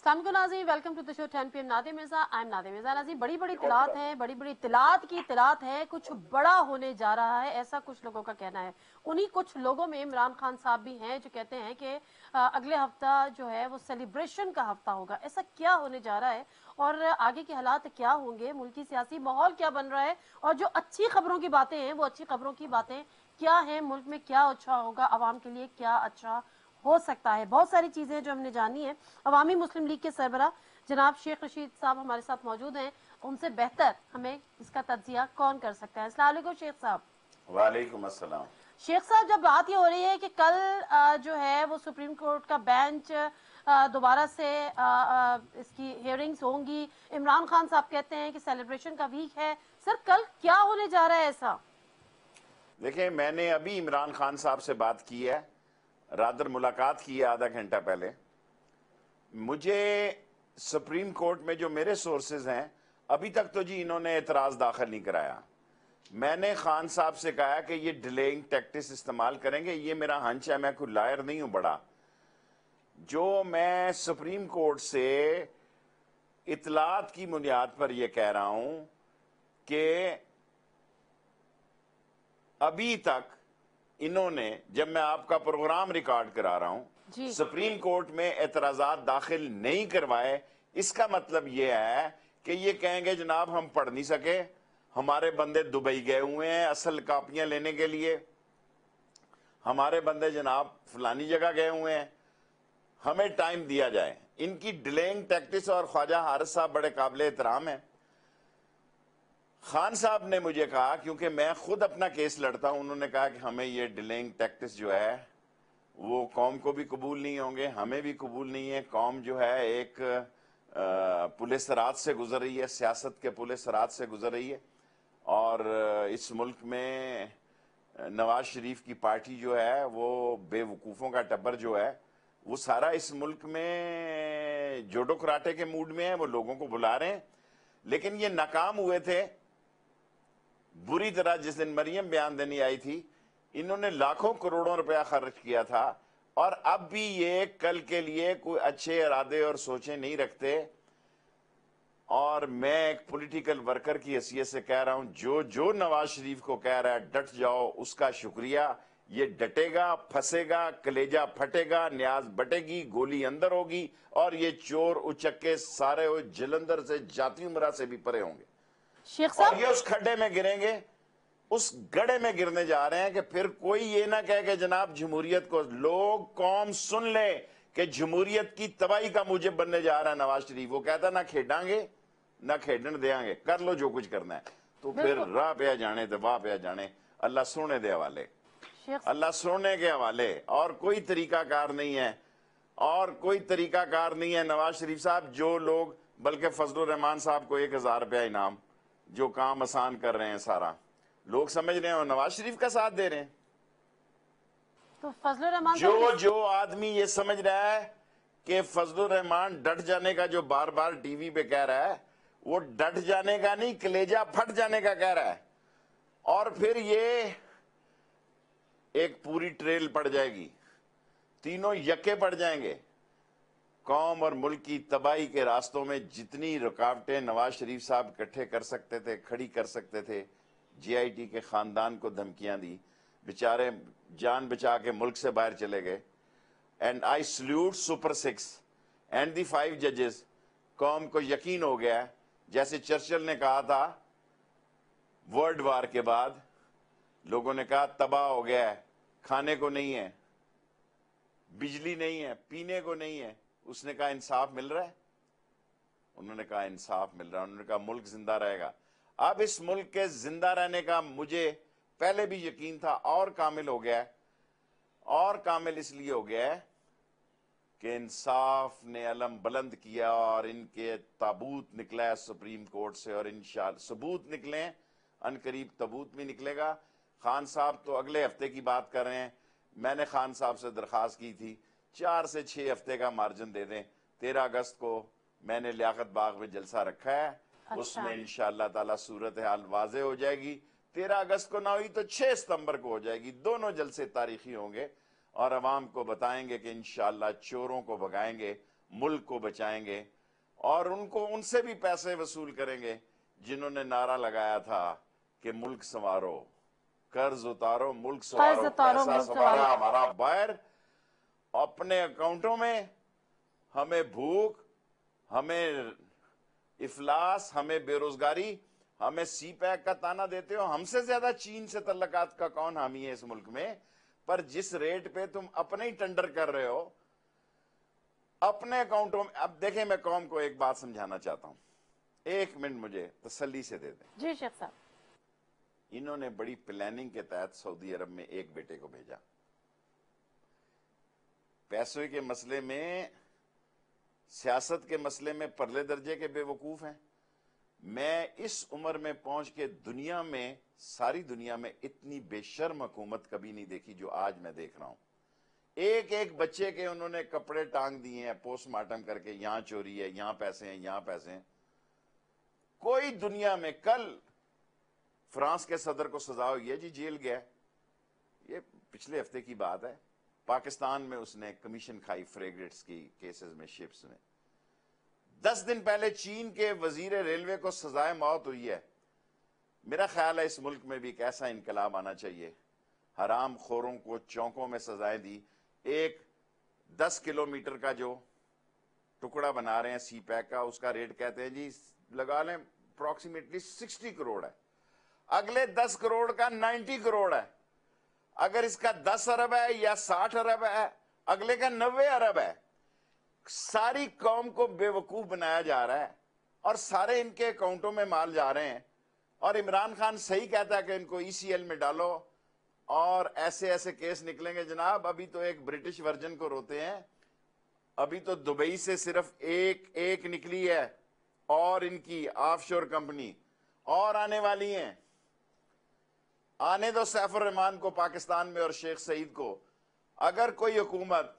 अस्सलाम नाज़रीन, welcome to the show 10 PM Nadia Mirza. I am Nadia Mirza. नाज़रीन, बड़ी बड़ी इत्तलात हैं, बड़ी बड़ी इत्तलात की इत्तलात है, कुछ बड़ा होने जा रहा है, ऐसा कुछ लोगों का कहना है। उन्हीं कुछ लोगों में इमरान खान साहब भी हैं जो कहते हैं कि अगले हफ्ता जो है वो सेलिब्रेशन का हफ्ता होगा। ऐसा क्या होने जा रहा है और आगे के हालात क्या होंगे, मुल्की सियासी माहौल क्या बन रहा है, और जो अच्छी खबरों की बातें हैं वो अच्छी खबरों की बातें क्या हैं, मुल्क में क्या अच्छा होगा, आवाम के लिए क्या अच्छा हो सकता है। बहुत सारी चीजें जो हमने जानी है। अवामी मुस्लिम लीग के सरबरा जनाब शेख रशीद साहब हमारे साथ मौजूद हैं। उनसे बेहतर हमें इसका तज्जिया कौन कर सकता है। अस्सलाम वालेकुम शेख साहब। वालेकुम अस्सलाम। शेख साहब, जब बात ये हो रही है कि कल जो है वो सुप्रीम कोर्ट का बेंच दोबारा से इसकी हियरिंग्स होंगी, इमरान खान साहब कहते हैं कि सेलिब्रेशन का वीक है। सर, कल क्या होने जा रहा है ऐसा? देखिए, मैंने अभी इमरान खान साहब से बात की है, रादर मुलाकात की है आधा घंटा पहले। मुझे सुप्रीम कोर्ट में जो मेरे सोर्सेज हैं, अभी तक तो जी इन्होंने एतराज दाखिल नहीं कराया। मैंने खान साहब से कहा कि ये डिलेइंग टैक्टिस इस्तेमाल करेंगे। ये मेरा हंच है, मैं कोई लायर नहीं हूं बड़ा। जो मैं सुप्रीम कोर्ट से इतलात की बुनियाद पर यह कह रहा हूं कि अभी तक इन्होंने, जब मैं आपका प्रोग्राम रिकॉर्ड करा रहा हूं, सुप्रीम कोर्ट में एतराजात दाखिल नहीं करवाए। इसका मतलब यह है कि ये कहेंगे जनाब हम पढ़ नहीं सके, हमारे बंदे दुबई गए हुए हैं असल कापियां लेने के लिए, हमारे बंदे जनाब फलानी जगह गए हुए हैं, हमें टाइम दिया जाए। इनकी डिलेइंग टैक्टिस, और ख्वाजा हारिस साहब बड़े काबिल एहतराम है। खान साहब ने मुझे कहा, क्योंकि मैं खुद अपना केस लड़ता हूं, उन्होंने कहा कि हमें ये डिलेइंग टैक्टिस जो है वो कौम को भी कबूल नहीं होंगे, हमें भी कबूल नहीं है। कौम जो है एक पुलिस रात से गुजर रही है, सियासत के पुलिस रात से गुजर रही है, और इस मुल्क में नवाज शरीफ की पार्टी जो है वो बेवकूफ़ों का टब्बर जो है वो सारा इस मुल्क में जोडो कराटे के मूड में है। वो लोगों को बुला रहे हैं, लेकिन ये नाकाम हुए थे बुरी तरह। जिस दिन मरियम बयान देनी आई थी, इन्होंने लाखों करोड़ों रुपया खर्च किया था, और अब भी ये कल के लिए कोई अच्छे इरादे और सोचें नहीं रखते। और मैं एक पॉलिटिकल वर्कर की हैसियत से कह रहा हूं, जो जो नवाज शरीफ को कह रहा है डट जाओ, उसका शुक्रिया। ये डटेगा, फंसेगा, कलेजा फटेगा, न्याज बटेगी, गोली अंदर होगी, और ये चोर उचक्के सारे जलंधर से, जाती उमरा से भी परे होंगे, और ये उस खड्डे में गिरेंगे, उस गड्ढे में गिरने जा रहे हैं कि फिर कोई ये ना कहे कि जनाब जमहूरियत को, लोग कौम सुन ले कि जमहूरियत की तबाही का मुजिब बनने जा रहा है नवाज शरीफ। वो कहता ना खेडांगे ना खेडन देंगे, कर लो जो कुछ करना है। तो फिर राह पे जाने तो वाह पे जाने, अल्लाह सोने दे हवाले, अल्लाह सोने के हवाले। और कोई तरीकाकार नहीं है, और कोई तरीकाकार नहीं है। नवाज शरीफ साहब, जो लोग, बल्कि फजलुर रहमान साहब को 1000 रुपया इनाम, जो काम आसान कर रहे हैं सारा, लोग समझ रहे हैं और नवाज शरीफ का साथ दे रहे हैं। तो फजलुर रहमान, जो आदमी ये समझ रहा है कि फजलुर रहमान डट जाने का, जो बार बार टीवी पे कह रहा है, वो डट जाने का नहीं, कलेजा फट जाने का कह रहा है। और फिर ये एक पूरी ट्रेल पड़ जाएगी, तीनों यक्के पड़ जाएंगे। कौम और मुल्क की तबाही के रास्तों में जितनी रुकावटें नवाज शरीफ साहब इकट्ठे कर सकते थे, खड़ी कर सकते थे, जीआईटी के खानदान को धमकियां दी, बेचारे जान बचा के मुल्क से बाहर चले गए। And I salute super 6 and the 5 जजेस। कौम को यकीन हो गया, जैसे चर्चिल ने कहा था वर्ल्ड वार के बाद, लोगों ने कहा तबाह हो गया है, खाने को नहीं है, बिजली नहीं है, पीने को नहीं है। उसने कहा इंसाफ मिल रहा है, उन्होंने कहा इंसाफ मिल रहा है, उन्होंने कहा मुल्क जिंदा रहेगा। अब इस मुल्क के जिंदा रहने का मुझे पहले भी यकीन था, और कामिल हो गया है। और कामिल इसलिए हो गया है कि इंसाफ ने अलम बुलंद किया, और इनके ताबूत निकला है सुप्रीम कोर्ट से, और इंशाअल्लाह सबूत निकले, अनकरीब ताबूत भी निकलेगा। खान साहब तो अगले हफ्ते की बात कर रहे हैं। मैंने खान साहब से दरखास्त की थी 4 से 6 हफ्ते का मार्जिन दे दें। 13 अगस्त को मैंने लियाकत बाग में जलसा रखा है। अच्छा। उसमें इंशाअल्लाह ताला सूरत हाल वाजे हो जाएगी। 13 अगस्त को ना हुई तो 6 सितंबर को हो जाएगी। दोनों जलसे तारीखी होंगे, और अवाम को बताएंगे कि इंशाअल्लाह चोरों को भगाएंगे मुल्क को बचाएंगे और उनसे भी पैसे वसूल करेंगे जिन्होंने नारा लगाया था कि मुल्क संवारो, कर्ज उतारो, मुल्क संवारो, पैसा संवारा हमारा बाहर अपने अकाउंटों में। हमें भूख, हमें इफलास, हमें बेरोजगारी, हमें सी पैक का ताना देते हो। हमसे ज्यादा चीन से तल्लकात का कौन हामी है इस मुल्क में? पर जिस रेट पे तुम अपने ही टेंडर कर रहे हो अपने अकाउंटों में। अब देखें, मैं कौम को एक बात समझाना चाहता हूं, 1 मिनट मुझे तसल्ली से दे दें। जी शेख साहब। इन्होंने बड़ी प्लानिंग के तहत सऊदी अरब में एक बेटे को भेजा। पैसों के मसले में, सियासत के मसले में परले दर्जे के बेवकूफ हैं। मैं इस उम्र में पहुंच के दुनिया में, सारी दुनिया में इतनी बेशर्म हुकूमत कभी नहीं देखी जो आज मैं देख रहा हूं। एक एक बच्चे के उन्होंने कपड़े टांग दिए हैं पोस्टमार्टम करके, यहां चोरी है, यहां पैसे हैं, यहां पैसे हैं। कोई दुनिया में, कल फ्रांस के सदर को सजा हुई है जी, जेल गया। ये पिछले हफ्ते की बात है। पाकिस्तान में उसने कमीशन खाई फ्रेगेट्स की केसेस में, शिप्स में। 10 दिन पहले चीन के वजीर रेलवे को सजाए मौत हुई है। मेरा ख्याल है इस मुल्क में भी एक ऐसा इनकलाब आना चाहिए। हराम खोरों को चौकों में सजाएं दी। एक 10 किलोमीटर का जो टुकड़ा बना रहे हैं सी पैक का, उसका रेट कहते हैं जी, लगा लें अप्रोक्सीमेटली 60 करोड़ है। अगले 10 करोड़ का 90 करोड़ है। अगर इसका 10 अरब है या 60 अरब है, अगले का 90 अरब है। सारी कौम को बेवकूफ बनाया जा रहा है और सारे इनके अकाउंटों में माल जा रहे हैं। और इमरान खान सही कहता है कि इनको ईसीएल में डालो और ऐसे ऐसे केस निकलेंगे। जनाब, अभी तो एक ब्रिटिश वर्जन को रोते हैं, अभी तो दुबई से सिर्फ एक निकली है और इनकी ऑफशोर कंपनी और आने वाली हैं। आने दो सैफुर रहमान को पाकिस्तान में और शेख सईद को। अगर कोई हुकूमत,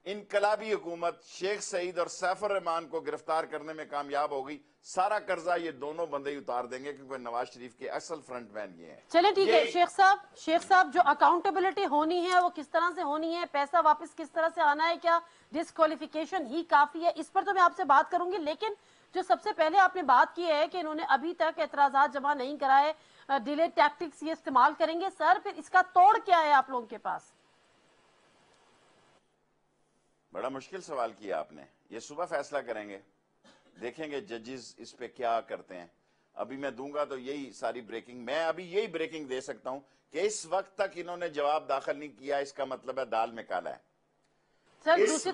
इनकलाबी हुकूमत, शेख सईद और सैफुर रहमान को गिरफ्तार करने में कामयाब हो गई, सारा कर्जा ये दोनों बंदे ही उतार देंगे, क्योंकि नवाज शरीफ के असल फ्रंटमैन ये हैं। चलिए ठीक है शेख साहब, जो अकाउंटेबिलिटी होनी है वो किस तरह से होनी है, पैसा वापस किस तरह से आना है, क्या डिस्क्वालिफिकेशन ही काफी है, इस पर तो मैं आपसे बात करूंगी। लेकिन जो सबसे पहले आपने बात की है कि इन्होंने अभी तक एतराजात जमा नहीं कराए, डिले टैक्टिक्स ये इस्तेमाल करेंगे, सर फिर इसका तोड़ क्या है आप लोगों के पास? बड़ा मुश्किल सवाल किया आपने। ये सुबह फैसला करेंगे, देखेंगे जजेस इस पे क्या करते हैं। अभी मैं दूंगा तो यही सारी ब्रेकिंग, मैं अभी यही ब्रेकिंग दे सकता हूं कि इस वक्त तक इन्होंने जवाब दाखिल नहीं किया, इसका मतलब है दाल में काला है। सर दूसरी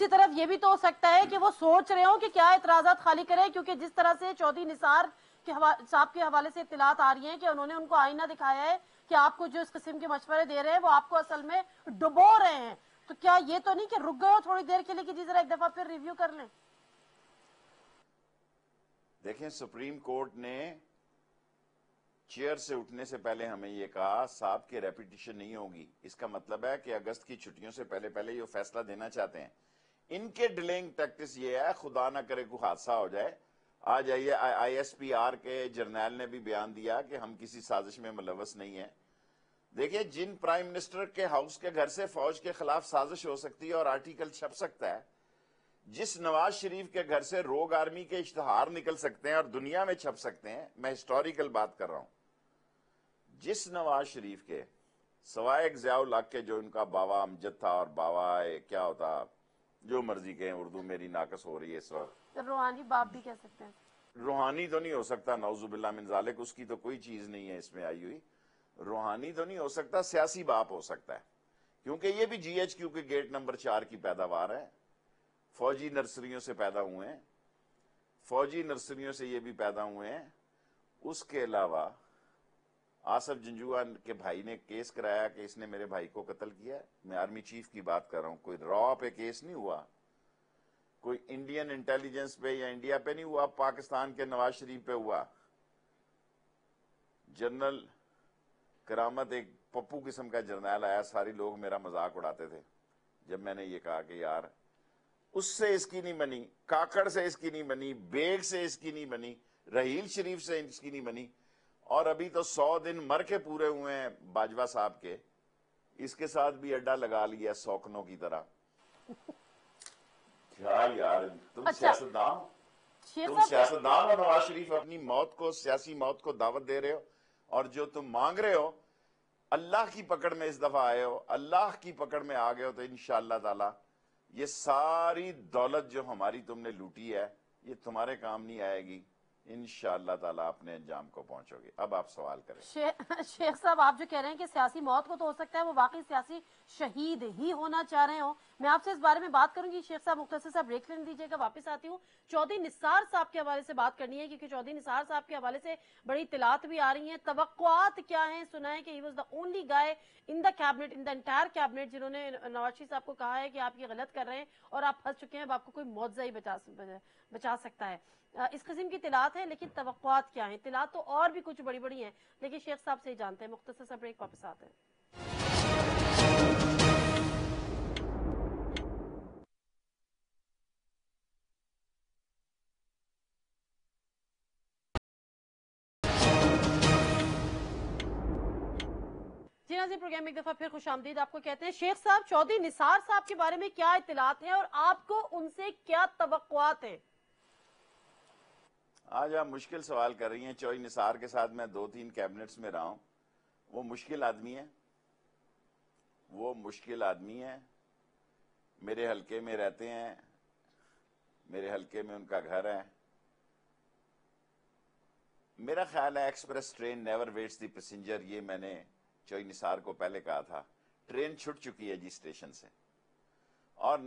तरफ ये भी तो हो सकता है कि वो सोच रहे हो कि क्या एतराजात खाली करें, क्योंकि जिस तरह से चौधरी निसार साहब के हवाले से इत्तलात आ रही हैं कि उन्होंने उनको आईना दिखाया है कि आपको जो इस किस्म के मशवरे दे रहे हैं वो आपको असल में डुबो रहे हैं। तो क्या ये तो नहीं कि रुक गए हो थोड़ी देर के लिए कि जी जरा एक दफा फिर रिव्यू कर लें? देखें, सुप्रीम कोर्ट ने चेयर से उठने से पहले हमें यह कहा साहब की रेपिटेशन नहीं होगी। इसका मतलब है कि अगस्त की छुट्टियों से पहले पहले ये फैसला देना चाहते हैं। इनके डिलेइंग टैक्टिस ये है, खुदा ना करे कोई हादसा हो जाए। आज ISPR के जर्नैल ने भी बयान दिया कि हम किसी साजिश में मुलव्वस नहीं है। देखिए, जिन प्राइम मिनिस्टर के हाउस के घर से फौज के खिलाफ साजिश हो सकती है और आर्टिकल छप सकता है, जिस नवाज शरीफ के घर से रोग आर्मी के इश्तहार निकल सकते हैं और दुनिया में छप सकते हैं, मैं हिस्टोरिकल बात कर रहा हूं, जिस नवाज शरीफ के सवाए ज़ियाउल हक के जो उनका बावा अमजद था और बावा क्या होता, जो मर्जी कहें, उर्दू मेरी नाकस हो रही है इस वक्त, रूहानी बाप भी कह सकते हैं। रूहानी तो नहीं हो सकता, नौजुबिल्लाह मिन ज़ालिक, उसकी तो कोई चीज नहीं है इसमें आई हुई। रूहानी तो नहीं हो सकता, सियासी बाप हो सकता है, क्योंकि ये भी GHQ के गेट नंबर 4 की पैदावार है। फौजी नर्सरियों से पैदा हुए हैं, फौजी नर्सरियों से ये भी पैदा हुए हैं। उसके अलावा आसफ जंजुआ के भाई ने केस कराया कि इसने मेरे भाई को कत्ल किया। मैं आर्मी चीफ की बात कर रहा हूं, कोई रॉ पे केस नहीं हुआ, कोई इंडियन इंटेलिजेंस पे या इंडिया पे नहीं हुआ, पाकिस्तान के नवाज शरीफ पे हुआ। जनरल करामत, एक पप्पू किस्म का जर्नैल आया, सारे लोग मेरा मजाक उड़ाते थे जब मैंने ये कहा कि यार उससे इसकी नहीं बनी, काकड़ से इसकी नहीं बनी, बेग से इसकी नहीं बनी, रहील शरीफ से इसकी नहीं बनी, और अभी तो 100 दिन मर के पूरे हुए हैं बाजवा साहब के, इसके साथ भी अड्डा लगा लिया सौकनों की तरह। क्या यार, तुम अच्छा सियासतदान हो? शेख तुम साहब सियासतदान हो, नवाज शरीफ अपनी मौत को, सियासी मौत को दावत दे रहे हो, और जो तुम मांग रहे हो, अल्लाह की पकड़ में इस दफा आए हो, अल्लाह की पकड़ में आ गए हो, तो इंशाअल्लाह ताला ये सारी दौलत जो हमारी तुमने लूटी है, ये तुम्हारे काम नहीं आएगी। इंशाअल्लाह ताला अपने अंजाम को पहुंचोगे। अब आप सवाल करें। शेख साहब आप जो कह रहे हैं कि सियासी मौत को, तो हो सकता है वो वाकई सियासी शहीद ही होना चाह रहे हो। मैं आपसे इस बारे में बात करूंगी। शेख साहब मुख्तसर साहब ब्रेक लेने दीजिएगा, वापस आती हूँ। चौधरी निसार साहब के हवाले से बात करनी है, क्योंकि चौधरी निसार साहब के हवाले से बड़ी इत्तलात भी आ रही हैं। तवक्कुआत क्या है? सुना है कि he was the only guy in the cabinet, in the entire cabinet, जिन्होंने नवाज शरीफ साहब को कहा है कि आप ये गलत कर रहे हैं और आप फंस चुके हैं, अब आपको कोई मुआवजा ही बचा सकता है। इस किस्म की तिलात है, लेकिन तवक्कुआत क्या है? तिलात तो और भी कुछ बड़ी बड़ी हैं, लेकिन शेख साहब से ही जानते हैं। मुख्तसर सा ब्रेक, वापस आते हैं। जी नाज़रीन, प्रोग्राम एक दफा फिर खुशामदीद आपको कहते हैं। शेख साहब, चौधरी निसार साहब के बारे में क्या इत्तलात है और आपको उनसे क्या तवक्कुआत है? आज आप मुश्किल सवाल कर रही हैं। चौधरी निसार के साथ मैं 2-3 कैबिनेट्स में रहा हूं। वो मुश्किल आदमी है, वो मुश्किल आदमी है। मेरे हलके में रहते हैं, मेरे हलके में उनका घर है। मेरा ख्याल है express train never waits the passenger, ये मैंने चौधरी निसार को पहले कहा था। ट्रेन छूट चुकी है जी स्टेशन से, और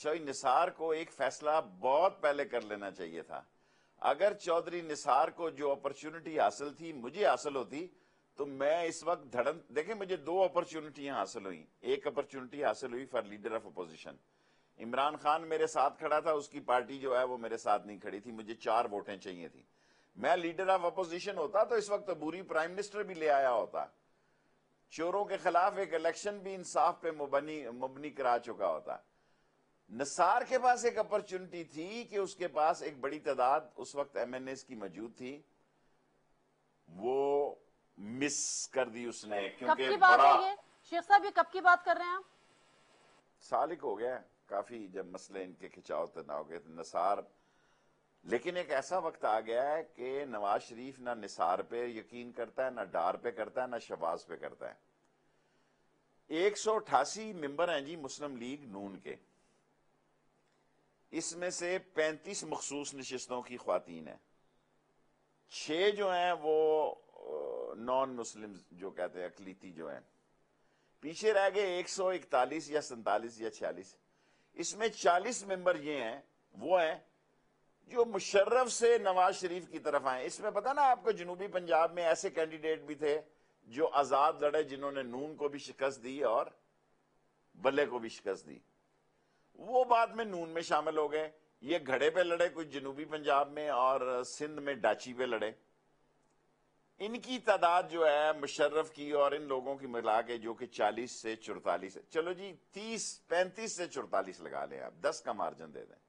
चौधरी निसार को एक फैसला बहुत पहले कर लेना चाहिए था। अगर चौधरी निसार को जो अपॉर्चुनिटी हासिल थी मुझे हासिल होती, तो मैं इस वक्त धड़न, देखें मुझे 2 अपॉर्चुनिटियां हासिल हुई। एक अपॉर्चुनिटी हासिल हुई for leader of opposition. Imran Khan मेरे साथ खड़ा था, उसकी पार्टी जो है वो मेरे साथ नहीं खड़ी थी, मुझे 4 वोटें चाहिए थी। मैं लीडर ऑफ अपोजिशन होता तो इस वक्त अबूरी प्राइम मिनिस्टर भी ले आया होता, चोरों के खिलाफ एक इलेक्शन भी इंसाफ पे मुबनी करा चुका होता। निसार के पास एक अपॉर्चुनिटी थी कि उसके पास एक बड़ी तादाद उस वक्त एमएनएस की मौजूद थी, वो मिस कर दी उसने। कब क्योंकि की बात बड़ा है ये शेख साहब? ये कब की बात कर रहे हैं आप? सालिक हो गया काफी, जब मसले इनके खिंचाव तनाव गए तो निसार। लेकिन एक ऐसा वक्त आ गया है कि नवाज शरीफ ना निसार पे यकीन करता है, ना डार पे करता है, ना शहबाज पे करता है। 188 मेंबर हैं जी मुस्लिम लीग नून के, इसमें से 35 मखसूस नशिस्तों की ख्वातीन है, 6 जो हैं वो नॉन मुस्लिम जो कहते हैं अकलीती जो हैं। पीछे रह गए 141 या 47 या 46। इसमें 40 मेंबर ये हैं, वो हैं जो मुशर्रफ से नवाज शरीफ की तरफ आए। इसमें पता ना आपको, जनूबी पंजाब में ऐसे कैंडिडेट भी थे जो आजाद लड़े, जिन्होंने नून को भी शिकस्त दी और बल्ले को भी शिकस्त दी, वो बाद में नून में शामिल हो गए। ये घड़े पे लड़े कुछ जनूबी पंजाब में, और सिंध में डाची पे लड़े। इनकी तादाद जो है मुशर्रफ की और इन लोगों की मिला के, जो कि 40 से 44 है, चलो जी 35 से 44 लगा लें आप, 10 का मार्जिन दे दें।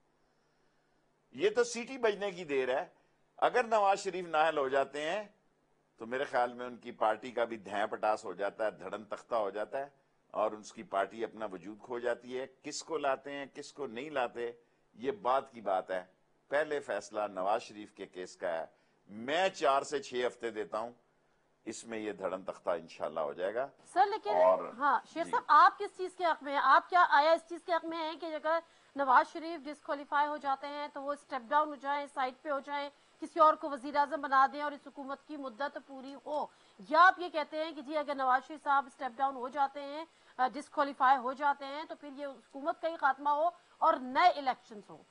ये तो सीटी बजने की देर है। अगर नवाज शरीफ नाहल हो जाते हैं तो मेरे ख्याल में उनकी पार्टी का भी धैं पटास हो जाता है, धड़न तख्ता हो जाता है, और उसकी पार्टी अपना वजूद खो जाती है। किसको लाते हैं किसको नहीं लाते, ये बात की बात है। पहले फैसला नवाज शरीफ के केस का है। मैं 4 से 6 हफ्ते देता हूं, इसमें ये धड़न तख्ता इंशाल्लाह हो जाएगा। सर लेकिन और हाँ शेख जी, साहब, आप किस चीज के हक में हैं? आप क्या आया इस चीज के हक में हैं कि अगर नवाज शरीफ डिस्क्वालीफाई हो जाते हैं तो वो स्टेप डाउन हो जाए, साइड पे हो जाए, किसी और को वजीर आजम बना दें और इस हुकूमत की मुद्दत पूरी हो? या आप ये कहते हैं कि जी अगर नवाज शरीफ साहब स्टेप डाउन हो जाते हैं, डिस्क्वालीफाई हो जाते हैं, तो फिर ये हुकूमत का ही खात्मा हो और नए इलेक्शन हो?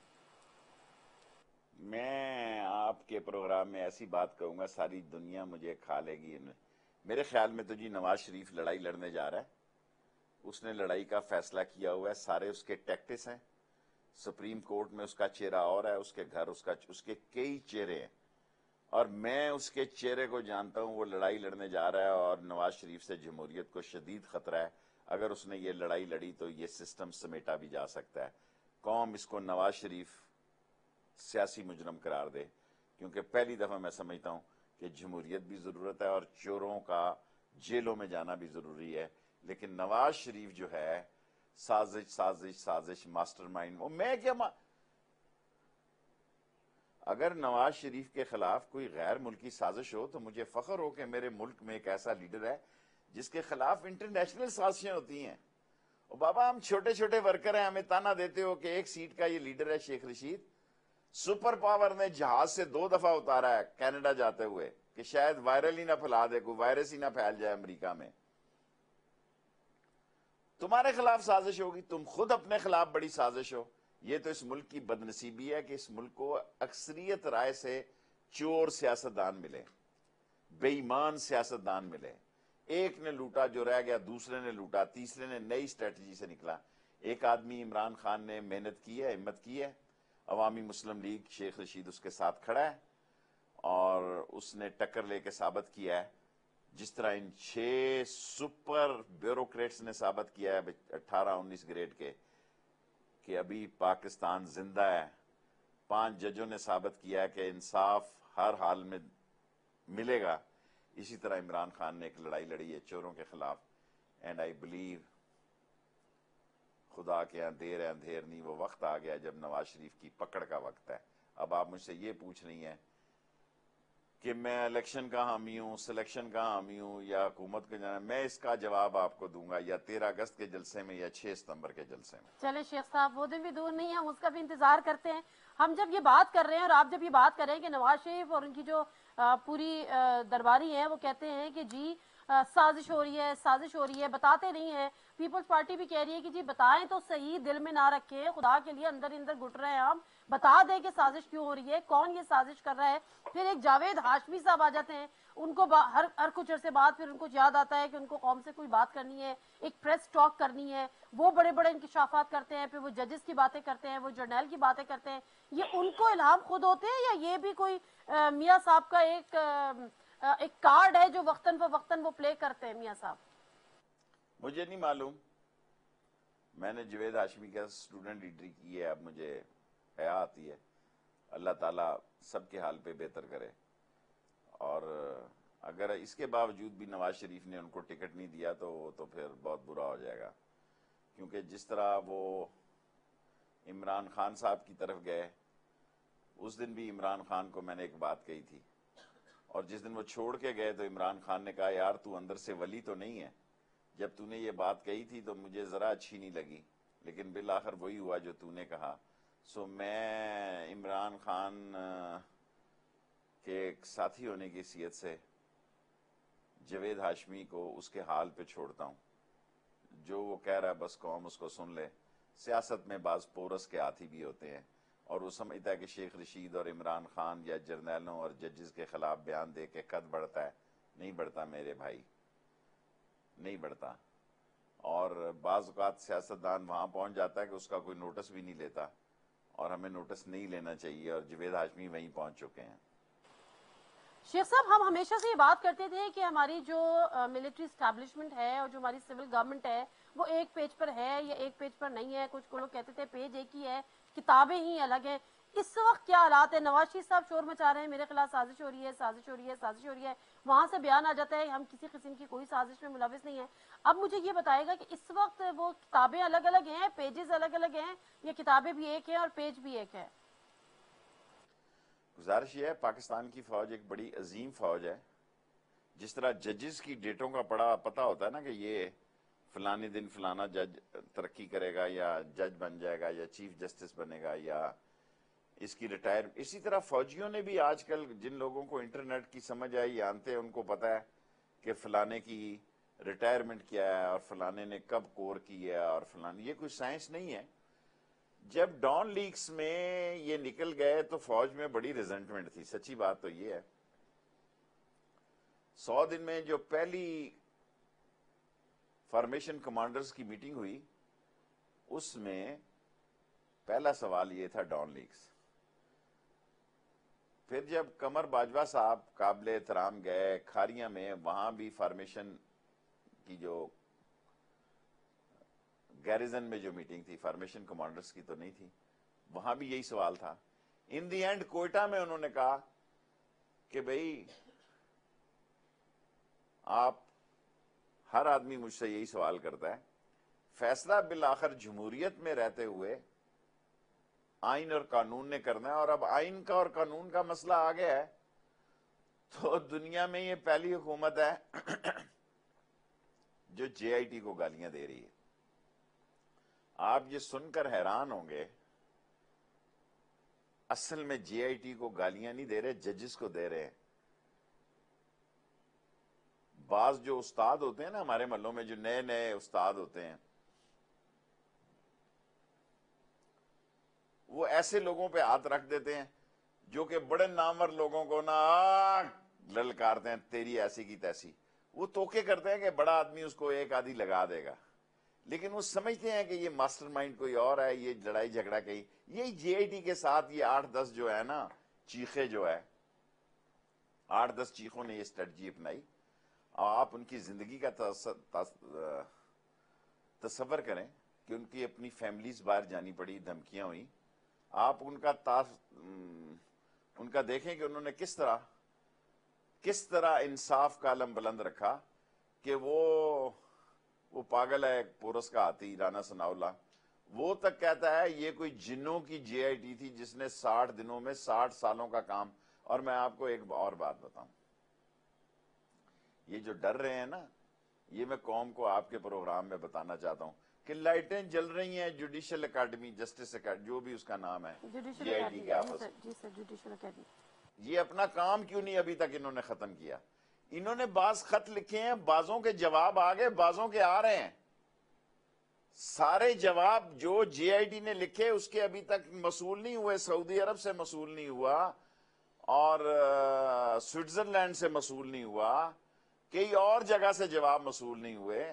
मैं आपके प्रोग्राम में ऐसी बात कहूंगा सारी दुनिया मुझे खा लेगी। मेरे ख्याल में तो जी नवाज शरीफ लड़ाई लड़ने जा रहा है, उसने लड़ाई का फैसला किया हुआ है, सारे उसके टैक्टिस हैं। सुप्रीम कोर्ट में उसका चेहरा और है, उसके घर उसके कई चेहरे हैं, और मैं उसके चेहरे को जानता हूं। वो लड़ाई लड़ने जा रहा है और नवाज शरीफ से जमहूरियत को शदीद खतरा है। अगर उसने ये लड़ाई लड़ी तो ये सिस्टम समेटा भी जा सकता है। कौम इसको नवाज शरीफ सियासी मुजरम करार दे, क्योंकि पहली दफा मैं समझता हूं कि जमहूरियत भी जरूरत है और चोरों का जेलों में जाना भी जरूरी है। लेकिन नवाज शरीफ जो है साजिश साजिश साजिश, मास्टरमाइंड। वो मैं क्या अगर नवाज शरीफ के खिलाफ कोई गैर मुल्की साजिश हो तो मुझे फख्र हो कि मेरे मुल्क में एक ऐसा लीडर है जिसके खिलाफ इंटरनेशनल साजिशें होती हैं। और बाबा हम छोटे छोटे वर्कर हैं, हमें ताना देते हो कि एक सीट का ये लीडर है शेख रशीद। सुपर पावर ने जहाज से 2 दफा उतारा है कनाडा जाते हुए कि शायद वायरल ही ना फैला दे, कोई वायरस ही ना फैल जाए अमेरिका में। तुम्हारे खिलाफ साजिश होगी, तुम खुद अपने खिलाफ बड़ी साजिश हो। ये तो इस मुल्क की बदनसीबी है कि इस मुल्क को अक्सरियत राय से चोर सियासतदान मिले, बेईमान सियासतदान मिले। एक ने लूटा, जो रह गया दूसरे ने लूटा, तीसरे ने नई स्ट्रेटजी से निकला। एक आदमी इमरान खान ने मेहनत की है, हिम्मत की है, अवामी मुस्लिम लीग शेख रशीद उसके साथ खड़ा है और उसने टक्कर लेके साबित किया है, जिस तरह इन 6 सुपर ब्यूरोक्रेट्स ने साबित किया है 18-19 ग्रेड के कि अभी पाकिस्तान जिंदा है। 5 जजों ने साबित किया है कि इंसाफ हर हाल में मिलेगा। इसी तरह इमरान खान ने एक लड़ाई लड़ी है चोरों के खिलाफ। एंड आई बिलीव खुदा के यहाँ देर है अंधेर नहीं, वो वक्त आ गया जब नवाज शरीफ की पकड़ का वक्त है। अब आप मुझसे ये पूछ रही हैं कि मैं इलेक्शन का हामी हूं, सिलेक्शन का हामी हूं या हुकूमत को जाना, मैं इसका जवाब आपको दूंगा या 13 अगस्त के जलसे में या 6 सितंबर के जलसे में। चले शेख साहब, वो दिन भी दूर नहीं है, हम उसका भी इंतजार करते हैं। हम जब ये बात कर रहे हैं और आप जब ये बात कर रहे हैं कि नवाज शरीफ और उनकी जो पूरी दरबारी है वो कहते हैं कि जी साजिश हो रही है, साजिश हो रही है, बताते नहीं है। पीपल्स पार्टी भी कह रही है कि जी बताएं तो सही, दिल में ना रखें, खुदा के लिए अंदर अंदर घुट रहे हैं हम, बता दें कि साजिश क्यों हो रही है, कौन ये साजिश कर रहा है। फिर एक जावेद हाशमी साहब आ जाते हैं, उनको हर कुछ अरसे बाद फिर उनको याद आता है कि उनको कौम से कोई बात करनी है, एक प्रेस टॉक करनी है, वो बड़े बड़े इंकिशाफात करते हैं, फिर वो जजेस की बातें करते हैं, वो जर्नल की बातें करते हैं। ये उनको इल्हाम खुद होते हैं या ये भी कोई मियाँ साहब का एक कार्ड है जो वक्तन फवक्तन वो प्ले करते हैं मियाँ साहब? मुझे नहीं मालूम, मैंने जवेद हाशमी का स्टूडेंट लीडरी की है, अब मुझे हया आती है। अल्लाह ताला सबके हाल पे बेहतर करे। और अगर इसके बावजूद भी नवाज शरीफ ने उनको टिकट नहीं दिया तो फिर बहुत बुरा हो जाएगा, क्योंकि जिस तरह वो इमरान खान साहब की तरफ गए, उस दिन भी इमरान खान को मैंने एक बात कही थी, और जिस दिन वो छोड़ के गए तो इमरान खान ने कहा यार तू अंदर से वली तो नहीं है, जब तूने ये बात कही थी तो मुझे जरा अच्छी नहीं लगी, लेकिन बिल आखिर वही हुआ जो तूने कहा। सो मैं इमरान खान के एक साथी होने की हैसियत से जवेद हाशमी को उसके हाल पे छोड़ता हूँ। जो वो कह रहा है बस कौम उसको सुन ले। सियासत में बाज पोरस के हाथी भी होते हैं, और वो समझता है कि शेख रशीद और इमरान खान या जर्नैलों और जजेस के खिलाफ बयान दे के कद बढ़ता है। नहीं बढ़ता मेरे भाई, नहीं बढ़ता। और बाज़ औक़ात सियासतदान वहां पहुंच जाता है कि उसका कोई नोटिस भी नहीं लेता, और हमें नोटिस नहीं लेना चाहिए, और जवेद हाशमी वहीं पहुंच चुके हैं। शेख साहब, हम हमेशा से ये बात करते थे कि हमारी जो मिलिट्री स्टैब्लिशमेंट है और जो हमारी सिविल गवर्नमेंट है वो एक पेज पर है या एक पेज पर नहीं है। कुछ लोग कहते थे पेज एक ही है, किताबें ही अलग हैं। इस वक्त क्या हालात है? नवाज शरीफ साहब शोर मचा रहे हैं, मेरे खिलाफ साजिश हो रही है, साजिश हो रही है, साजिश हो रही है। वहां से बयान आ जाता है हम किसी किस्म की कोई साजिश में मुलविस नहीं है। अब मुझे ये बताएगा कि इस वक्त वो किताबें अलग अलग हैं, पेजेस अलग अलग हैं, या किताबें भी एक है और पेज भी एक है? गुजारिश यह है, पाकिस्तान की फौज एक बड़ी अजीम फौज है। जिस तरह जजेस की डेटों का बड़ा पता होता है ना कि ये फलाने दिन फलाना जज तरक्की करेगा या जज बन जाएगा या चीफ जस्टिस बनेगा या इसकी रिटायर, इसी तरह फौजियों ने भी आजकल जिन लोगों को इंटरनेट की समझ आई जानते हैं, उनको पता है कि फलाने की रिटायरमेंट क्या है और फलाने ने कब कोर की है और फलाने, ये कोई साइंस नहीं है। जब डॉन लीग्स में ये निकल गए तो फौज में बड़ी रिजेंटमेंट थी, सच्ची बात तो ये है। 100 दिन में जो पहली फॉर्मेशन कमांडर्स की मीटिंग हुई, उसमें पहला सवाल ये था डॉन लीग्स। फिर जब कमर बाजवा साहब काबिले एहतराम गए खारिया में, वहां भी फॉर्मेशन की जो गैरिजन में जो मीटिंग थी, फॉर्मेशन कमांडर्स की तो नहीं थी, वहां भी यही सवाल था। इन दी एंड कोयटा में उन्होंने कहा कि भाई आप, हर आदमी मुझसे यही सवाल करता है फैसला बिल आखिर जमहूरियत में रहते हुए आइन और कानून ने करना है, और अब आइन का और कानून का मसला आ गया है तो दुनिया में ये पहली हुकूमत है जो जेआईटी को गालियां दे रही है। आप ये सुनकर हैरान होंगे, असल में जेआईटी को गालियां नहीं दे रहे, जजेस को दे रहे हैं। बाज जो उस्ताद होते हैं ना हमारे महलों में, जो नए नए उस्ताद होते हैं, वो ऐसे लोगों पे हाथ रख देते हैं जो कि बड़े नामवर लोगों को ना ललकारते हैं, तेरी ऐसी की तैसी। वो तोके करते हैं कि बड़ा आदमी उसको एक आधी लगा देगा, लेकिन वो समझते हैं कि ये मास्टरमाइंड कोई और है, ये लड़ाई झगड़ा कहीं। यही जेआईटी के साथ ये 8-10 जो है ना चीखे, जो है 8-10 चीखों ने ये स्ट्रेटजी अपनाई। आप उनकी जिंदगी का तसव्वुर करें कि उनकी अपनी फैमिलीज बाहर जानी पड़ी, धमकियां हुई। आप उनका देखें कि उन्होंने किस तरह इंसाफ का अलम बुलंद रखा कि वो पागल है पोरस का हाथी राना सनाउल्लाह, वो तक कहता है ये कोई जिन्नों की जेआईटी थी जिसने 60 दिनों में 60 सालों का काम। और मैं आपको एक और बात बताऊं, ये जो डर रहे हैं ना, ये मैं कौम को आपके प्रोग्राम में बताना चाहता हूं कि लाइटें जल रही हैं जुडिशियल अकेडमी, जस्टिस अकेडमी, जो भी उसका नाम है, जेआईटी के आपस में। जी सर, जुडिशियल अकेडमी। ये अपना काम क्यों नहीं अभी तक इन्होंने खत्म किया? इन्होंने बाज खत लिखे हैं, बाजों के जवाब आ गए, बाजों के आ रहे हैं। सारे जवाब जो जेआईटी ने लिखे उसके अभी तक मसूल नहीं हुए, सऊदी अरब से मसूल नहीं हुआ और स्विट्जरलैंड से मसूल नहीं हुआ, कई और जगह से जवाब मसूल नहीं हुए।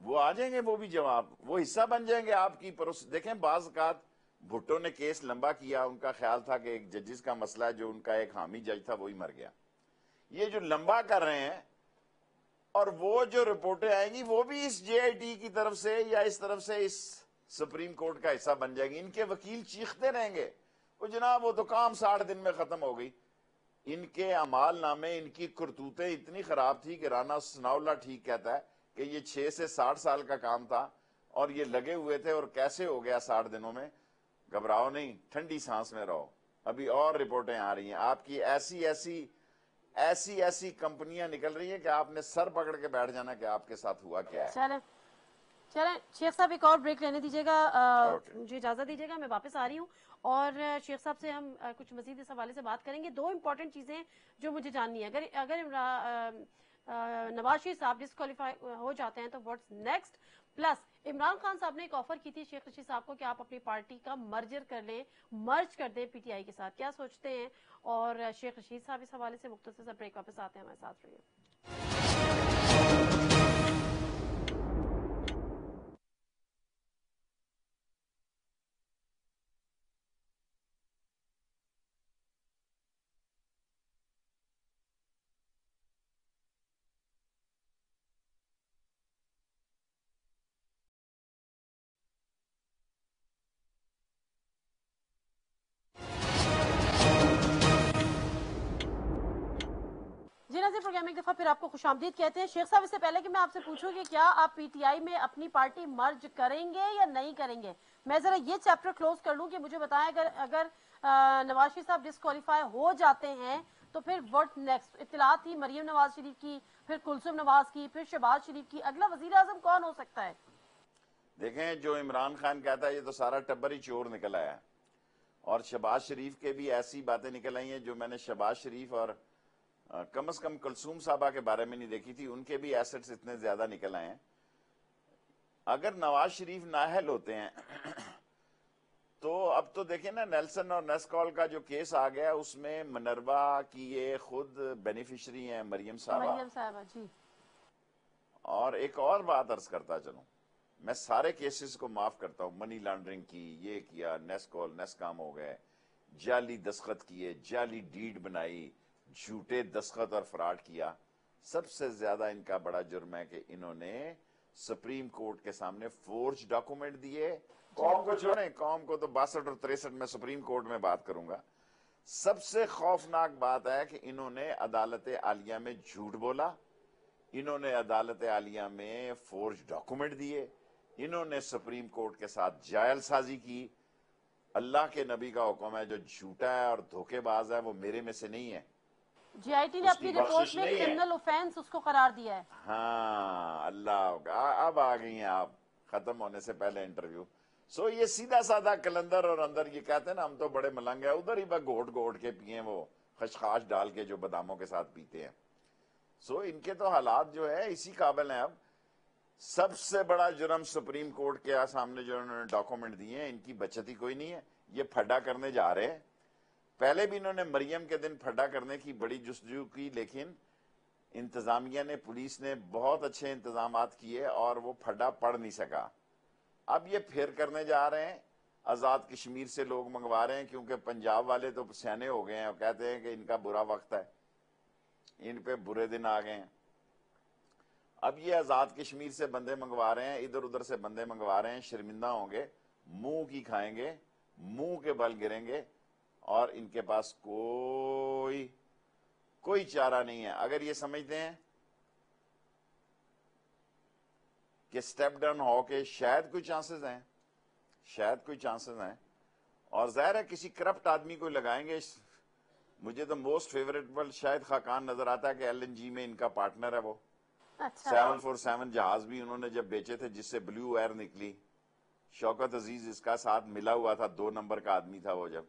वो आ जाएंगे, वो भी जवाब, वो हिस्सा बन जाएंगे आपकी प्रोसेस। देखें, बाज़ भुट्टो ने केस लंबा किया, उनका ख्याल था कि एक जजेस का मसला है, जो उनका एक हामी जज था वही मर गया। ये जो लंबा कर रहे हैं, और वो जो रिपोर्टें आएंगी वो भी इस जेआईटी की तरफ से या इस तरफ से इस सुप्रीम कोर्ट का हिस्सा बन जाएगी। इनके वकील चीखते रहेंगे, वो जनाब वो तो काम 60 दिन में खत्म हो गई। इनके अमाल नामे, इनकी करतूतें इतनी खराब थी कि राना सनाउल्लाह ठीक कहता है कि ये 6 से 60 साल का काम था और ये लगे हुए थे, और कैसे हो गया 60 दिनों में। घबराओ नहीं, ठंडी सांस में रहो, अभी और रिपोर्टें आ रही हैं आपकी। ऐसी कंपनियां निकल रही हैं कि आपने सर पकड़ के बैठ जाना कि आपके साथ हुआ क्या है। चलें शेख साहब, एक और ब्रेक लेने दीजिएगा, मुझे इजाजत दीजिएगा, मैं वापस आ रही हूँ और शेख साहब से हम कुछ मजीद इस हवाले से बात करेंगे। 2 इंपॉर्टेंट चीजें जो मुझे जाननी है, अगर नवाज शरीफ साहब डिस्क्वालीफाई हो जाते हैं तो what's next, plus Imran Khan साहब ने एक ऑफर की थी शेख रशीद साहब को कि आप अपनी पार्टी का मर्ज कर दें पीटीआई के साथ, क्या सोचते हैं? और शेख रशीद साहब इस हवाले से मुख्तसर सा ब्रेक, वापस आते हैं, हमारे साथ रहिए। जी नाज़रीन, प्रोग्राम एक दफा फिर आपको खुशामदीद कहते हैं। शेख साहब, इससे पहले कि मैं आपसे पूछूं कि क्या आप पीटीआई में अपनी पार्टी मर्ज करेंगे या नहीं करेंगे, मैं जरा ये चैप्टर क्लोज कर लूं कि मुझे बताएं, अगर नवाज शरीफ साहब डिस्क्वालीफाई हो जाते हैं तो फिर व्हाट नेक्स्ट? इत्तलात थी मरियम नवाज शरीफ की, फिर कुलसुम नवाज की, फिर शहबाज शरीफ की, अगला वजीर आजम कौन हो सकता है? देखें, जो इमरान खान कहता है ये तो सारा टब्बर ही चोर निकल आया, और शहबाज शरीफ के भी ऐसी बातें निकल आई हैं जो मैंने शहबाज शरीफ और कम से कम कुलसूम साहबा के बारे में नहीं देखी थी। उनके भी एसेट्स इतने ज्यादा निकल आए हैं। अगर नवाज शरीफ नाअहल होते हैं तो अब तो देखें ना, नेल्सन और नेस्कॉल का जो केस आ गया उसमें मनरवा की ये खुद बेनिफिशरी हैं, मरियम साहबा जी। और एक और बात अर्ज करता चलूं, मैं सारे केसेस को माफ करता हूं, मनी लॉन्ड्रिंग की, ये किया, नेस्कॉल नेस्काम हो गए, जाली दस्तखत किए, जाली डीड बनाई, झूठे दस्तखत और फ्रॉड किया। सबसे ज्यादा इनका बड़ा जुर्म है कि इन्होंने सुप्रीम कोर्ट के सामने फोर्ज डॉक्यूमेंट दिए। कौम को छोड़ें, कौम को तो 62 और 63 में सुप्रीम कोर्ट में बात करूंगा। सबसे खौफनाक बात है कि इन्होंने अदालत आलिया में झूठ बोला, इन्होंने अदालत आलिया में फोर्ज डॉक्यूमेंट दिए, इन्होंने सुप्रीम कोर्ट के साथ जायलसाजी की। अल्लाह के नबी का हुक्म है, जो झूठा है और धोखेबाज है वो मेरे में से नहीं है। जीआईटी ने उसकी अपनी रिपोर्ट बख्शिश में नहीं है। क्रिमिनल ऑफेंस उसको करार दिया है। हाँ, अल्लाह, अब आ गई हैं आप, खत्म होने से पहले इंटरव्यू। सो ये सीधा साधा कलंदर, और अंदर ये कहते हैं ना हम तो बड़े मलंग है, उधर ही बस घोट घोट के पिए, वो खशखाश डाल के जो बादामों के साथ पीते हैं। सो इनके तो हालात जो है इसी काबिल हैं। अब सबसे बड़ा जुर्म सुप्रीम कोर्ट के सामने जो उन्होंने डॉक्यूमेंट दिए हैं, इनकी बचत ही कोई नहीं है। ये फड्डा करने जा रहे हैं। पहले भी इन्होंने मरियम के दिन फड्डा करने की बड़ी जुस्तजू की, लेकिन इंतजामिया ने, पुलिस ने बहुत अच्छे इंतजाम किए और वो फड्डा पड़ नहीं सका। अब ये फिर करने जा रहे हैं। आजाद कश्मीर से लोग मंगवा रहे हैं, क्योंकि पंजाब वाले तो सयाने हो गए हैं और कहते हैं कि इनका बुरा वक्त है, इन पे बुरे दिन आ गए हैं। अब ये आजाद कश्मीर से बंदे मंगवा रहे हैं, इधर उधर से बंदे मंगवा रहे हैं, शर्मिंदा होंगे, मुंह की खाएंगे, मुंह के बल गिरेंगे, और इनके पास कोई चारा नहीं है। अगर ये समझते हैं कि स्टेप डाउन होके शायद कोई चांसेस हैं, शायद कोई चांसेस हैं, और जाहिर है किसी करप्ट आदमी को लगाएंगे। मुझे तो मोस्ट फेवरेबल शायद खाकान नजर आता है कि LNG में इनका पार्टनर है वो। अच्छा। 747 जहाज भी उन्होंने जब बेचे थे, जिससे ब्लू एयर निकली, शौकत अजीज इसका साथ मिला हुआ था, 2 नंबर का आदमी था वो जब।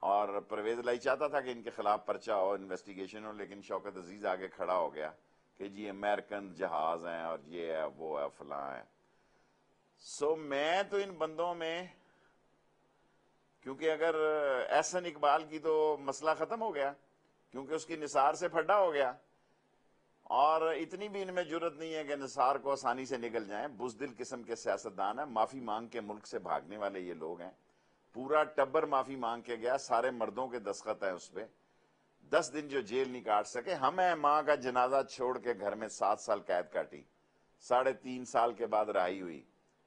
और परवेज लाई चाहता था कि इनके खिलाफ पर्चा हो, इन्वेस्टिगेशन हो, लेकिन शौकत अजीज आगे खड़ा हो गया कि जी अमेरिकन जहाज हैं और ये है वो है फलां है। सो मैं तो इन बंदों में, क्योंकि अगर एहसन इकबाल की तो मसला खत्म हो गया, क्योंकि उसकी निसार से फड्डा हो गया, और इतनी भी इनमें जरूरत नहीं है कि निसार को आसानी से निकल जाए। बुजदिल किस्म के सियासतदान है, माफी मांग के मुल्क से भागने वाले ये लोग हैं। पूरा टब्बर माफी मांग के गया, सारे मर्दों के दस्तखत है उस पर। 10 दिन जो जेल नहीं काट सके। हमें मां का जनाजा छोड़ के घर में 7 साल कैद काटी, 3.5 साल के बाद रहाई हुई।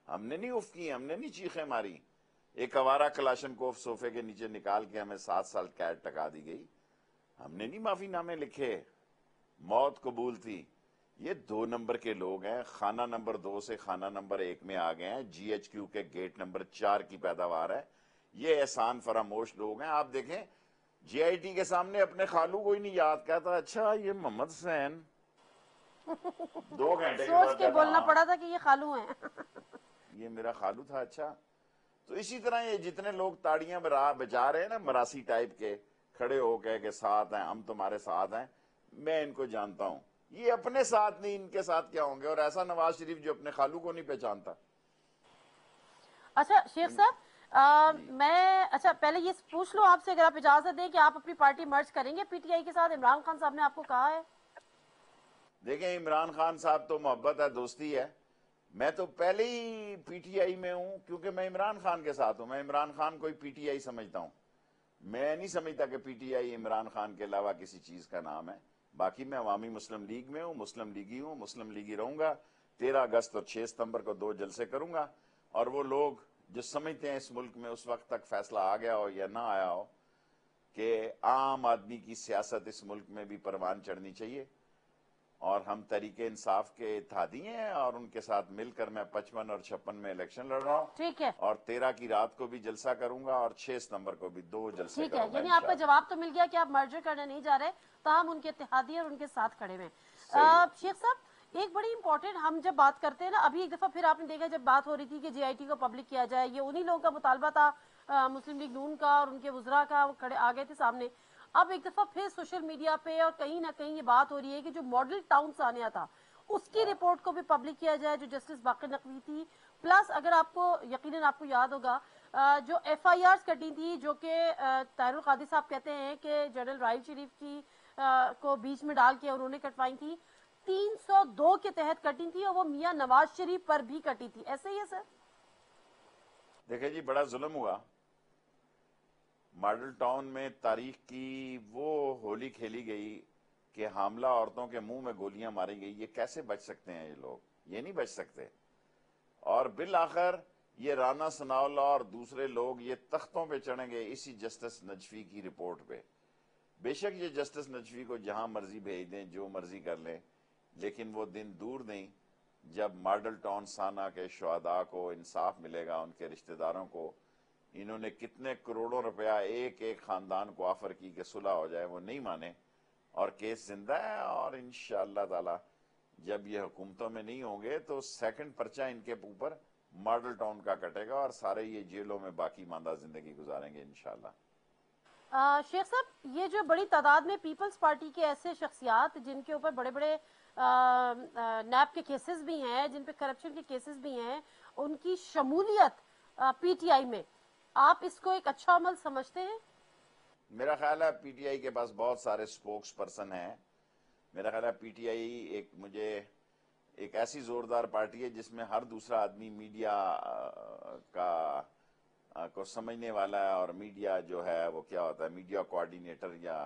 हमने नहीं उफ की, हमने नहीं चीखें मारी। एक अवारा कलाशनकोफ सोफे के नीचे निकाल के हमें 7 साल कैद टका दी गई। हमने नहीं माफीनामे लिखे, मौत कबूल थी। ये 2 नंबर के लोग हैं, खाना नंबर 2 से खाना नंबर 1 में आ गए हैं। GHQ के गेट नंबर 4 की पैदावार है। ये एहसान फरामोश लोग हैं। आप देखें, GIT के सामने अपने खालू को ही नहीं याद, कहता अच्छा ये मोहम्मद हुसैन। 2 घंटे सोच के बोलना पड़ा था कि ये खालू हैं। ये मेरा खालू था। अच्छा, तो इसी तरह ये जितने लोग ताड़ियां बजा रहे हैं ना, मरासी टाइप के, खड़े होकर के साथ हैं, हम तुम्हारे साथ हैं, मैं इनको जानता हूं। ये अपने साथ नहीं, इनके साथ क्या होंगे? और ऐसा नवाज शरीफ जो अपने खालू को नहीं पहचानता। अच्छा शेख साहब, मैं अच्छा पहले ये पूछ लो आपसे, अगर आप इजाजत दें, कि आप अपनी पार्टी मर्ज करेंगे PTI के साथ? इमरान खान साहब ने आपको कहा है। देखें, इमरान खान साहब तो मोहब्बत है, दोस्ती है। मैं तो पहले ही PTI में हूं, क्योंकि मैं इमरान खान के साथ हूं। मैं इमरान खान को ही PTI समझता हूं। मैं नहीं समझता कि PTI इमरान खान के अलावा किसी चीज का नाम है। बाकी मैं अवामी मुस्लिम लीग में हूं, मुस्लिम लीगी हूं, मुस्लिम लीगी रहूंगा। 13 अगस्त और 6 सितंबर को 2 जलसे करूंगा। और वो लोग जो समझते हैं इस मुल्क में उस वक्त तक फैसला आ गया हो या ना आया हो कि आम आदमी की सियासत इस मुल्क में भी परवान चढ़नी चाहिए, और हम तरीके इंसाफ के इत्तेहादी हैं, और उनके साथ मिलकर मैं 55 और 56 में इलेक्शन लड़ रहा हूँ। ठीक है, और 13 की रात को भी जलसा करूंगा, और 6 सितंबर को भी 2 जलसे ठीक है। करूंगा। यानी आपका जवाब तो मिल गया कि आप मर्जर करने नहीं जा रहे, ताहम उनके इत्तेहादी और उनके साथ खड़े हुए। शेख साहब, एक बड़ी इंपॉर्टेंट, हम जब बात करते हैं ना, अभी एक दफा फिर आपने देखा जब बात हो रही थी कि GIT को पब्लिक किया जाए, ये उन्हीं लोगों का मुतालबा था, मुस्लिम लीग नून का और उनके वुजरा का, वो खड़े आ गए थे सामने। अब एक दफा फिर सोशल मीडिया पे और कहीं ना कहीं ये बात हो रही है कि जो मॉडल टाउन सानिया था उसकी रिपोर्ट को भी पब्लिक किया जाए, जो जस्टिस बाक़िर नकवी थी। प्लस अगर आपको यकीनन आपको याद होगा, जो FIRs कटी थी, जो कि ताहिरुल कादी साहब कहते हैं कि जनरल राहिल शरीफ की को बीच में डाल के उन्होंने कटवाई थी, 302 के तहत कटी थी, और वो मियां नवाज शरीफ पर भी कटी थी। ऐसे ही है सर? देखिए जी, बड़ा जुल्म हुआ। मॉडल टाउन में तारीख की वो होली खेली गई कि हामला औरतों के मुंह में गोलियां मारी गई। ये कैसे बच सकते हैं ये लोग? ये नहीं बच सकते। और बिल आखिर ये राना सनाउल्लाह और दूसरे लोग ये तख्तों पे चढ़ेंगे इसी जस्टिस नजफी की रिपोर्ट पे। बेशक ये जस्टिस नजफी को जहां मर्जी भेज दें, जो मर्जी कर लें, लेकिन वो दिन दूर नहीं जब मॉडल टाउन साना के शुहदा को इंसाफ मिलेगा, उनके रिश्तेदारों को। इन्होंने कितने करोड़ों रुपया एक एक खानदान को ऑफर की कि सुलह हो जाए, वो नहीं माने और केस जिंदा है। और इंशाअल्लाह ताला जब ये हुकूमतों में नहीं होंगे तो सेकंड पर्चा इनके ऊपर मॉडल टाउन का कटेगा और सारे ये जेलों में बाकी मांदा जिंदगी गुजारेंगे इंशाअल्लाह। शेख साहब, ये जो बड़ी तादाद में पीपल्स पार्टी के ऐसे शख्सियात जिनके ऊपर बड़े बड़े नैब के केसेस भी हैं, जिन पे करप्शन के केसेस भी हैं, उनकी शमूलियत पीटीआई में, आप इसको एक अच्छा अमल समझते हैं? मेरा ख्याल है पीटीआई के पास बहुत सारे स्पोक्स पर्सन हैं। मेरा ख्याल है पीटीआई मुझे एक ऐसी जोरदार पार्टी है जिसमें हर दूसरा आदमी मीडिया को समझने वाला है। और मीडिया जो है वो क्या होता है, मीडिया कोऑर्डिनेटर, या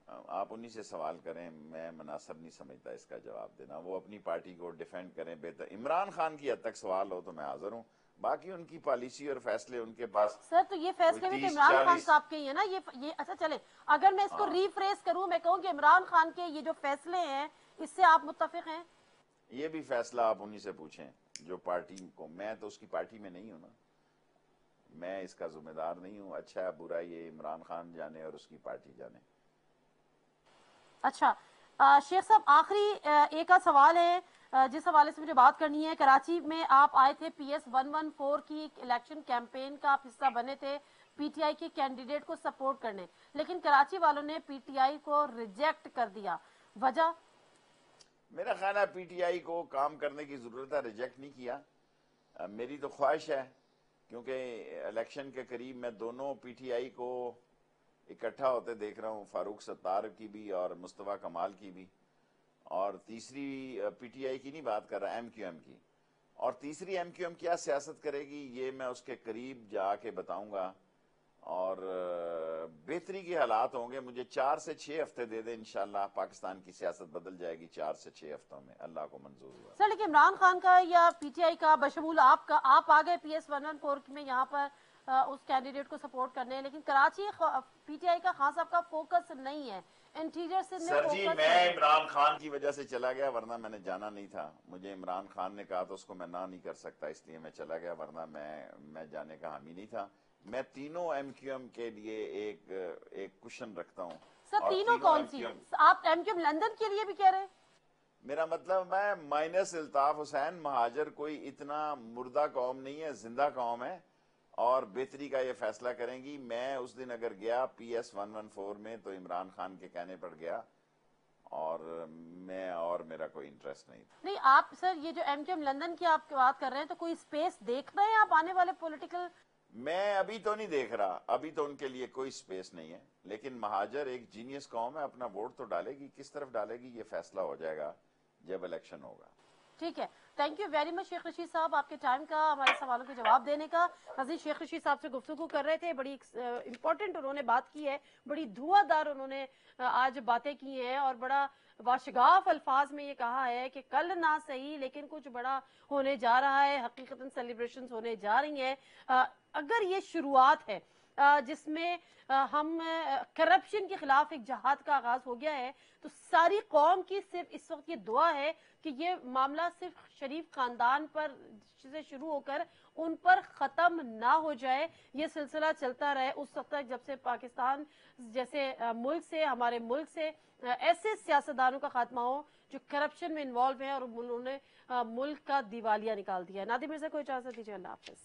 आप उन्हीं से सवाल करें, मैं मुनासिब नहीं समझता इसका जवाब देना। वो अपनी पार्टी को डिफेंड करें बेहतर। इमरान खान की हद तक सवाल हो तो मैं हाजिर हूँ, बाकी उनकी पॉलिसी और फैसले उनके पास। सर, तो ये फैसले भी तो इमरान खान साहब के ही है ना? ये अच्छा चले, अगर मैं इसको रीफ्रेस करूं, मैं कहूं कि इमरान खान के ये जो फैसले हैं इससे आप मुत्तफिक हैं? ये भी फैसला आप उन्हीं से पूछें जो पार्टी को, मैं तो उसकी पार्टी में नहीं हूं ना, मैं इसका जिम्मेदार नहीं हूं। अच्छा है बुरा ये इमरान खान जाने और उसकी पार्टी जाने। अच्छा, शेख साहब, आखिरी एक का सवाल है जिस हवाले से मुझे बात करनी है। कराची में आप आए थे, PS 114 की इलेक्शन कैंपेन का आप हिस्सा बने थे, पीटीआई के कैंडिडेट को सपोर्ट करने, लेकिन कराची वालों ने पीटीआई को रिजेक्ट कर दिया। वजह? मेरा ख्याल है पीटीआई को काम करने की जरूरत है, रिजेक्ट नहीं किया। मेरी तो ख्वाहिश है, क्योंकि इलेक्शन के करीब मैं दोनों पीटीआई को इकट्ठा होते देख रहा हूँ, फारूक सत्तार की भी और मुस्तफा कमाल की भी, और तीसरी पीटीआई की नहीं बात कर रहा, एमक्यूएम की। और तीसरी एमक्यूएम क्या सियासत करेगी ये मैं उसके करीब जाके बताऊंगा। और बेहतरी के हालात होंगे, मुझे 4 से 6 हफ्ते दे दे, इंशाल्लाह पाकिस्तान की सियासत बदल जाएगी 4 से 6 हफ्तों में, अल्लाह को मंजूर हुआ। सर, लेकिन इमरान खान का या पीटीआई का बशमूल आपका, आप आ गए PS 114 में यहाँ पर उस कैंडिडेट को सपोर्ट करने, लेकिन कराची पीटीआई का खान साहब का फोकस नहीं है, इंटीरियर से सर जी मैं इमरान खान की वजह से चला गया, वरना मैंने जाना नहीं था। मुझे इमरान खान ने कहा तो उसको मैं ना नहीं कर सकता, इसलिए मैं चला गया, वरना मैं जाने का हामी नहीं था। मैं तीनों एमक्यूएम के लिए एक क्वेश्चन रखता हूँ। सर, तीनों कौन सी? आप एमक्यूएम लंदन के लिए भी कह रहे हैं? मेरा मतलब मैं माइनस इल्ताफ हुसैन महाजर कोई इतना मुर्दा कौम नहीं है, जिंदा कौम है और बेहतरी का ये फैसला करेंगी। मैं उस दिन अगर गया PS 114 में तो इमरान खान के कहने पर गया, और मेरा कोई इंटरेस्ट नहीं था। नहीं, आप सर ये जो एमक्यूएम लंदन की आप बात कर रहे हैं, तो कोई स्पेस देख रहे हैं आप आने वाले पॉलिटिकल? मैं अभी तो नहीं देख रहा, अभी तो उनके लिए कोई स्पेस नहीं है, लेकिन महाजर एक जीनियस कौम है, अपना वोट तो डालेगी, किस तरफ डालेगी ये फैसला हो जाएगा जब इलेक्शन होगा। ठीक है, thank you very much Sheikh Rashid साहब, आपके टाइम का हमारे सवालों के जवाब देने का। नाज़रीन, शेख रशीद साहब से गुफ्तगू कर रहे थे, बड़ी इंपॉर्टेंट उन्होंने बात की है, बड़ी धुआंधार उन्होंने आज बातें की हैं और बड़ा वाशगाफ अल्फाज में ये कहा है कि कल ना सही लेकिन कुछ बड़ा होने जा रहा है, हकीकतन सेलिब्रेशंस होने जा रही हैं। अगर ये शुरुआत है जिसमें हम करप्शन के खिलाफ एक जहाद का आगाज हो गया है, तो सारी कौम की सिर्फ इस वक्त ये दुआ है कि ये मामला सिर्फ शरीफ खानदान पर से शुरू होकर उन पर खत्म ना हो जाए, ये सिलसिला चलता रहे उस वक्त तक जब से पाकिस्तान जैसे मुल्क से, हमारे मुल्क से ऐसे सियासतदानों का खात्मा हो जो करप्शन में इन्वॉल्व है और उन्होंने मुल्क का दिवालिया निकाल दिया है। नादिम मिर्जा को इजाजत दीजिए, अल्लाह हाफिज।